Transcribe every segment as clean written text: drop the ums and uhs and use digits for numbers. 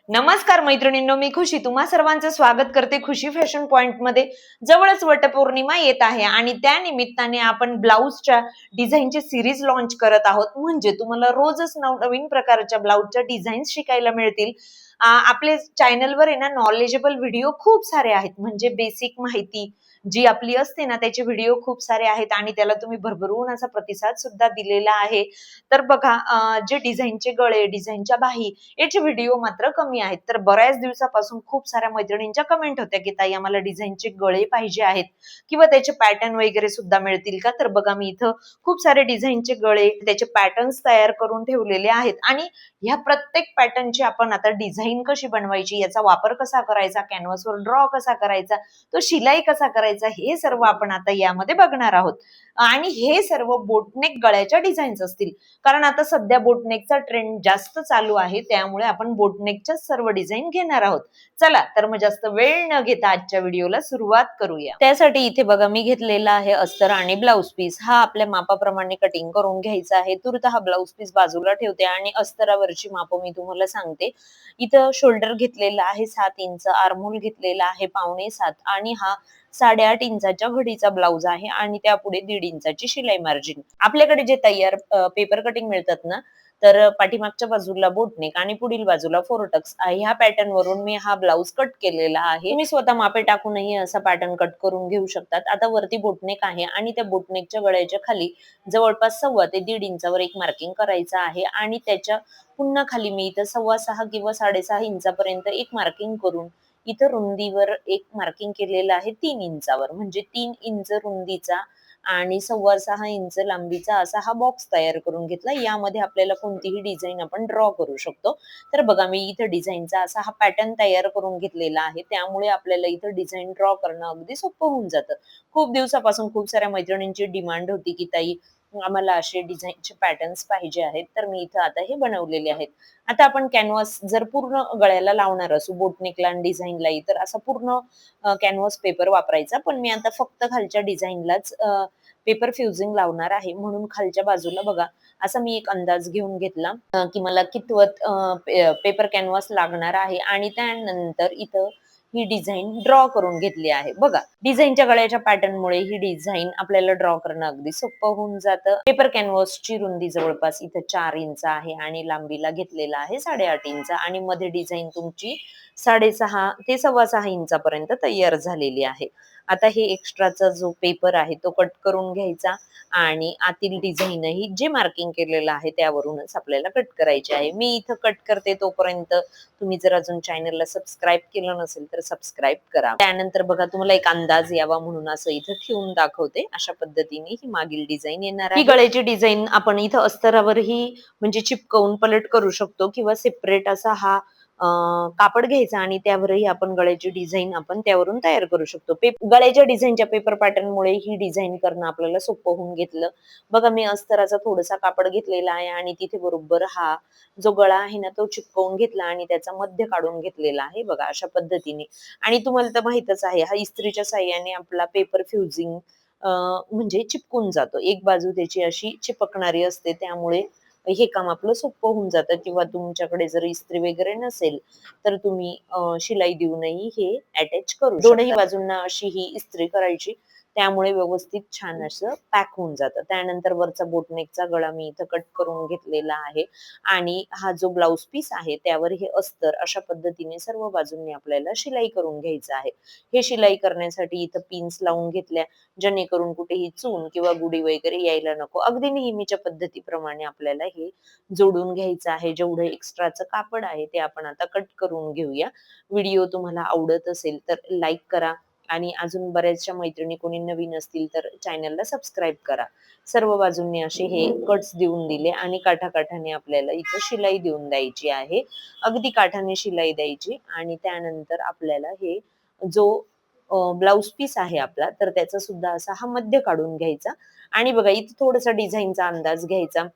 नमस्कार मैत्रिणींनो, मी खुशी तुम्हा सर्वांचं स्वागत करते खुशी फॅशन पॉइंट मध्ये. जवळच वटपौर्णिमा येत आहे आणि त्या निमित्ताने आपण ब्लाऊजच्या डिझाईनची सिरीज लॉन्च करत आहोत. म्हणजे तुम्हाला रोजच नवीन प्रकारच्या ब्लाऊजच्या डिझाईन्स शिकायला मिळतील. आपले चॅनलवर आहे ना नॉलेजेबल व्हिडिओ खूप सारे आहेत. म्हणजे बेसिक माहिती जी आपली असते ना त्याचे व्हिडिओ खूप सारे आहेत आणि त्याला तुम्ही भरभरून असा प्रतिसाद सुद्धा दिलेला आहे. तर बघा, जे डिझाईनचे गळे, डिझाईनच्या बाही याचे व्हिडिओ मात्र कमी आहेत. तर बऱ्याच दिवसापासून खूप साऱ्या मैत्रिणींच्या कमेंट होत्या की ताई आम्हाला डिझाईनचे गळे पाहिजे आहेत किंवा त्याचे पॅटर्न वगैरे सुद्धा मिळतील का. तर बघा, मी इथं खूप सारे डिझाईनचे गळे, त्याचे पॅटर्न्स तयार करून ठेवलेले आहेत आणि ह्या प्रत्येक पॅटर्नची आपण आता डिझाईन कशी बनवायची, याचा वापर कसा करायचा, कॅनव्हासवर ड्रॉ कसा करायचा, तो शिलाई कसा करायचा, हे सर्व आपण आता यामध्ये बघणार आहोत. आणि हे सर्व बोटनेक गळ्याच्या डिझाईन्स असतील, कारण आता सध्या बोटनेकचा ट्रेंड जास्त चालू आहे. त्यामुळे आपण बोटनेकच्या सर्व डिझाईन घेणार आहोत. चला तर मग जास्त वेळ न घेता आजच्या व्हिडिओला सुरुवात करूया. त्यासाठी इथे बघा, मी घेतलेला आहे अस्तर आणि ब्लाऊज पीस. हा आपल्या मापाप्रमाणे कटिंग करून घ्यायचा आहे. तुर्त हा ब्लाऊज पीस बाजूला ठेवते आणि अस्तरावरची माप मी तुम्हाला सांगते. इथं शोल्डर घेतलेला आहे 7 इंच, आर्महोल घेतलेला आहे 5.7 आणि हा 8.5 इंचाच्या घडीचा ब्लाऊज आहे आणि त्यापुढे 1.5 इंचाची शिलाई मार्जिन. आपल्याकडे जे तयार पेपर कटिंग मिळतात ना, तर पाठीमागच्या बाजूला बोटनेक आणि पुढील बाजूला फोरटक्स ह्या पॅटर्न वरून मी हा ब्लाऊज कट केलेला आहे. तुम्ही स्वतः मापे टाकूनही असा पॅटर्न कट करून घेऊ शकतात. आता वरती बोटनेक आहे आणि त्या बोटनेकच्या गळ्याच्या खाली जवळपास 1.25 ते 1.5 इंचावर एक मार्किंग करायचं आहे आणि त्याच्या पुन्हा खाली मी इथं 6.25 किंवा 6.5 इंचापर्यंत एक मार्किंग करून इथं रुंदीवर एक मार्किंग केलेलं आहे 3 इंचावर. म्हणजे 3 इंच रुंदीचा आणि 6.25 इंच लांबीचा असा हा बॉक्स तयार करून घेतला. यामध्ये आपल्याला कोणतीही डिझाईन आपण ड्रॉ करू शकतो. तर बघा, मी इथं डिझाईनचा असा हा पॅटर्न तयार करून घेतलेला आहे. त्यामुळे आपल्याला इथं डिझाईन ड्रॉ करणं अगदी सोपं होऊन जातं. खूप दिवसापासून खूप साऱ्या मैत्रिणींची डिमांड होती की ताई आम्हाला असे डिझाईनचे पॅटर्न्स पाहिजे आहेत. तर मी इथं आता हे बनवलेले आहेत. आता आपण कॅनव्हास जर पूर्ण गळ्याला लावणार असू बोटनेकला आणि डिझाईनलाही, तर असा पूर्ण कॅनव्हास पेपर वापरायचा. पण मी आता फक्त खालच्या डिझाईनलाच पेपर फ्युजिंग लावणार आहे. म्हणून खालच्या बाजूला बघा, असा मी एक अंदाज घेऊन घेतला की मला कितवत पेपर कॅनव्हास लागणार आहे आणि त्यानंतर इथं ही डिझाईन ड्रॉ करून घेतली आहे. बघा, डिझाईनच्या गळ्याच्या पॅटर्नमुळे ही डिझाईन आपल्याला ड्रॉ करणं अगदी सोपं होऊन जातं. पेपर कॅनव्हासची रुंदी जवळपास इथं 4 इंच आहे आणि लांबीला घेतलेला आहे 8.5 इंच आणि मध्ये डिझाईन तुमची 6.5 ते 6.25 इंचापर्यंत तयार झालेली आहे. आता हे एक्स्ट्राचा जो पेपर आहे तो कट करून घ्यायचा आणि आतील डिझाईनही जे मार्किंग केलेलं आहे त्यावरूनच आपल्याला कट करायची आहे. मी इथं कट करते तोपर्यंत तुम्ही जर अजून चॅनलला सबस्क्राईब केलं नसेल तर सबस्क्राईब करा. त्यानंतर बघा, तुम्हाला एक अंदाज यावा म्हणून असं इथं ठेवून दाखवते. अशा पद्धतीने ही मागील डिझाईन येणार आहे. ही गळ्याची डिझाईन आपण इथं अस्तरावरही म्हणजे चिपकवून पलट करू शकतो किंवा सेपरेट असा हा कापड घ्यायचा आणि त्यावरही आपण गळ्याची डिझाईन आपण त्यावरून तयार करू शकतो. गळ्याच्या डिझाईनच्या पेपर पॅटर्नमुळे ही डिझाईन करणं आपल्याला सोपं होऊन घेतलं. बघा, मी अस्तराचा थोडासा कापड घेतलेला आहे आणि तिथे बरोबर हा जो गळा आहे ना तो चिपकवून घेतला आणि त्याचा मध्य काढून घेतलेला आहे. बघा, अशा पद्धतीने. आणि तुम्हाला तर माहितच आहे, हा इस्त्रीच्या साह्याने आपला पेपर फ्युजिंग म्हणजे चिपकून जातो. एक बाजू त्याची अशी चिपकणारी असते, त्यामुळे हे काम आपलं सोपं होऊन जातं. किंवा तुमच्याकडे जर इस्त्री वगैरे नसेल तर तुम्ही शिलाई देऊनही हे अटॅच करू शकता. दोन्ही बाजूंना अशी ही इस्त्री करायची, त्यामुळे व्यवस्थित छान असं पॅक होऊन जातं. त्यानंतर वरचा बोटनेकचा गळा मी इथं कट करून घेतलेला आहे आणि हा जो ब्लाऊज पीस आहे त्यावर हे अस्तर अशा पद्धतीने सर्व बाजूंनी आपल्याला शिलाई करून घ्यायचं आहे. हे शिलाई करण्यासाठी इथं पिन्स लावून घेतल्या, जेणेकरून कुठेही चून किंवा गुढी वगैरे यायला नको. अगदी नेहमीच्या पद्धतीप्रमाणे आपल्याला हे जोडून घ्यायचं आहे. जेवढं एक्स्ट्राचं कापड आहे ते आपण आता कट करून घेऊया. व्हिडिओ तुम्हाला आवडत असेल तर लाईक करा आणि अजून बऱ्याचशा मैत्रिणी कोणी नवीन असतील तर चॅनलला सबस्क्राईब करा. सर्व बाजूंनी असे हे कट्स देऊन दिले आणि काठाकाठाने आपल्याला इथं शिलाई देऊन द्यायची आहे. अगदी काठाने शिलाई द्यायची आणि त्यानंतर आपल्याला हे जो ब्लाऊज पीस आहे आपला, तर त्याचा सुद्धा असा हा मध्य काढून घ्यायचा आणि बघा, इथं थोडासा डिझाईनचा अंदाज घ्यायचा.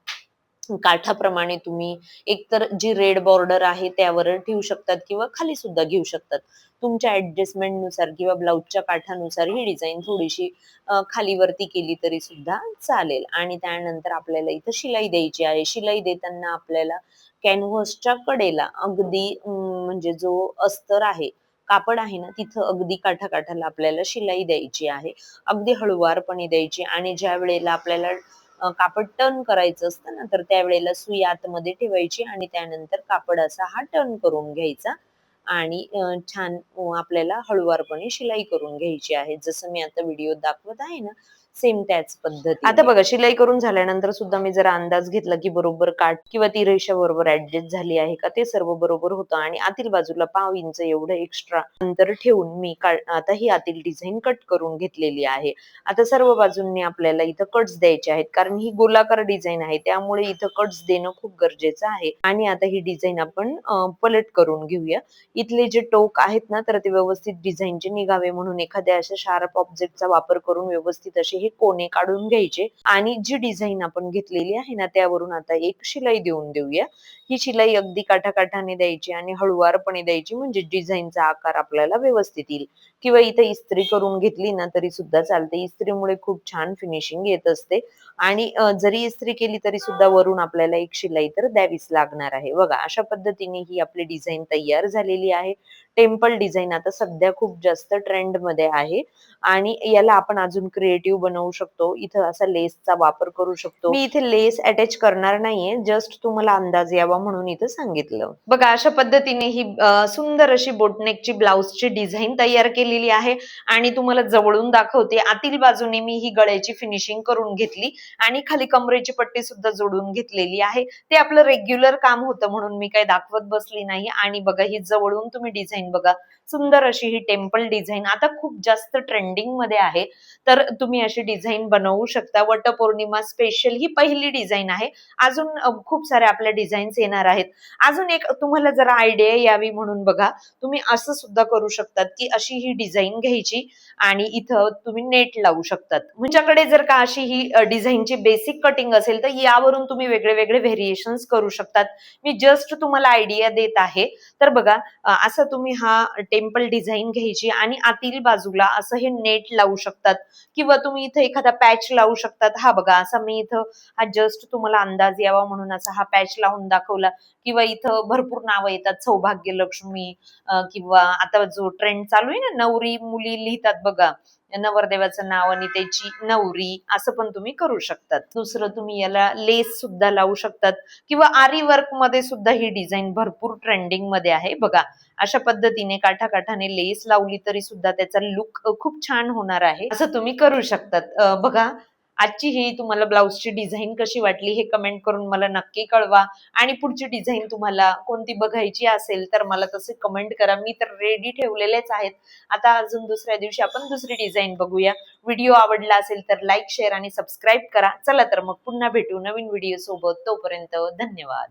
काठाप्रमाणे तुम्ही एकतर जी रेड बॉर्डर आहे त्यावर ठेवू शकतात किंवा खाली सुद्धा घेऊ शकतात. तुमच्या ऍडजस्टमेंट नुसार किंवा ब्लाऊजच्या काठानुसार ही डिझाईन थोडीशी खाली वरती केली तरी सुद्धा चालेल. आणि त्यानंतर आपल्याला इथं शिलाई द्यायची आहे. शिलाई देताना आपल्याला कॅनव्हासच्या कडेला अगदी म्हणजे जो अस्तर आहे, कापड आहे ना, तिथं अगदी काठाकाठाला आपल्याला शिलाई द्यायची आहे. अगदी हळुवारपणे द्यायची आणि ज्या वेळेला आपल्याला कापड टर्न करायचं असतं ना, तर त्यावेळेला सुई आतमध्ये ठेवायची आणि त्यानंतर कापड असा हा टर्न करून घ्यायचा आणि छान आपल्याला हळुवारपणे शिलाई करून घ्यायची आहे. जसं मी आता व्हिडिओत दाखवत आहे ना, सेम त्याच पद्धतीने. आता बघा, शिलाई करून झाल्यानंतर सुद्धा मी जरा अंदाज घेतला, की बरोबर काठ किंवा ती रेषा बरोबर ऍडजस्ट झाली आहे का, ते सर्व बरोबर होतं आणि आतील बाजूला 1/2 इंच एवढं एक्स्ट्रा अंतर ठेवून मी आता ही आतील डिझाईन कट करून घेतलेली आहे. आता सर्व बाजूंनी आपल्याला इथं कट्स द्यायचे आहेत, कारण ही गोलाकार डिझाईन आहे, त्यामुळे इथं कट्स देणं खूप गरजेचं आहे. आणि आता ही डिझाईन आपण पलट करून घेऊया. इथले जे टोक आहेत ना, तर ते व्यवस्थित डिझाईनचे निघावे म्हणून एखाद्या अशा शार्प ऑब्जेक्टचा वापर करून व्यवस्थित असे हे कोने काढून घ्यायचे आणि जी डिझाईन आपण घेतलेली आहे ना, त्यावरून आता एक शिलाई देऊन देऊया. ही शिलाई अगदी काठाकाठाने द्यायची आणि हळुवारपणे द्यायची, म्हणजे डिझाईनचा आकार आपल्याला व्यवस्थित येईल. किंवा इथे इस्त्री करून घेतली ना तरी सुद्धा चालते. इस्त्रीमुळे खूप छान फिनिशिंग येत असते आणि जरी इस्त्री केली तरी सुद्धा वरून आपल्याला एक शिलाई तर द्यावीच लागणार आहे. बघा, अशा पद्धतीने ही आपली डिझाईन तयार झालेली आहे. टेम्पल डिझाईन आता सध्या खूप जास्त ट्रेंड मध्ये आहे आणि याला आपण अजून क्रिएटिव्ह बनवू शकतो. इथं असा लेसचा वापर करू शकतो. मी इथे लेस अटॅच करणार नाहीये, जस्ट तुम्हाला अंदाज यावा म्हणून इथं सांगितलं. बघा, अशा पद्धतीने ही सुंदर अशी बोटनेकची ब्लाउजची डिझाईन तयार केलेली आहे आणि तुम्हाला जवळून दाखवते. आतील बाजूने मी ही गळ्याची फिनिशिंग करून घेतली आणि खाली कमरेची पट्टी सुद्धा जोडून घेतलेली आहे. ते आपलं रेग्युलर काम होतं म्हणून मी काही दाखवत बसली नाही. आणि बघा, ही जवळून तुम्ही डिझाईन बघा, सुंदर अशी ही टेम्पल डिझाईन आता खूप जास्त ट्रेंडिंग मध्ये आहे. तर तुम्ही अशी डिझाईन बनवू शकता. वटपौर्णिमा स्पेशल ही पहिली डिझाईन आहे. अजून खूप साऱ्या आपल्या डिझाईन्स येणार आहेत. अजून एक तुम्हाला जरा आयडिया यावी म्हणून बघा, तुम्ही असं सुद्धा करू शकतात, की अशी ही डिझाईन घ्यायची आणि इथं तुम्ही नेट लावू शकतात. तुमच्याकडे जर का अशी ही डिझाईनची बेसिक कटिंग असेल तर यावरून तुम्ही वेगळे वेगळे व्हेरिएशन्स करू शकतात. मी जस्ट तुम्हाला आयडिया देत आहे. तर बघा, असं तुम्ही हा टेम्पल डिझाईन घ्यायची आणि आतील बाजूला असं हे नेट लावू शकतात किंवा तुम्ही इथं एखादा पॅच लावू शकतात. हा बघा, असा मी इथं हा जस्ट तुम्हाला अंदाज यावा म्हणून असा हा पॅच लावून दाखवला. किंवा इथं भरपूर नावं येतात, सौभाग्य लक्ष्मी किंवा आता जो ट्रेंड चालू आहे ना, नवरी मुली लिहितात बघा, नवरदेवाचं नाव आणि त्याची नवरी, असं पण तुम्ही करू शकतात. दुसरं, तुम्ही याला लेस सुद्धा लावू शकतात किंवा आरी वर्क मध्ये सुद्धा ही डिझाईन भरपूर ट्रेंडिंग मध्ये आहे. बघा, अशा पद्धतीने काठाकाठाने लेस लावली तरी सुद्धा त्याचा लुक खूप छान होणार आहे. असं तुम्ही करू शकतात. बघा, आजची ही तुम्हाला ब्लाउजची डिझाईन कशी वाटली हे कमेंट करून मला नक्की कळवा आणि पुढची डिझाईन तुम्हाला कोणती बघायची असेल तर मला तसे कमेंट करा. मी तर रेडी ठेवलेलेच आहेत. आता अजून दुसऱ्या दिवशी आपण दुसरी डिझाईन बघूया. व्हिडिओ आवडला असेल तर लाईक, शेअर आणि सबस्क्राईब करा. चला तर मग पुन्हा भेटू नवीन व्हिडिओ सोबत. तोपर्यंत धन्यवाद.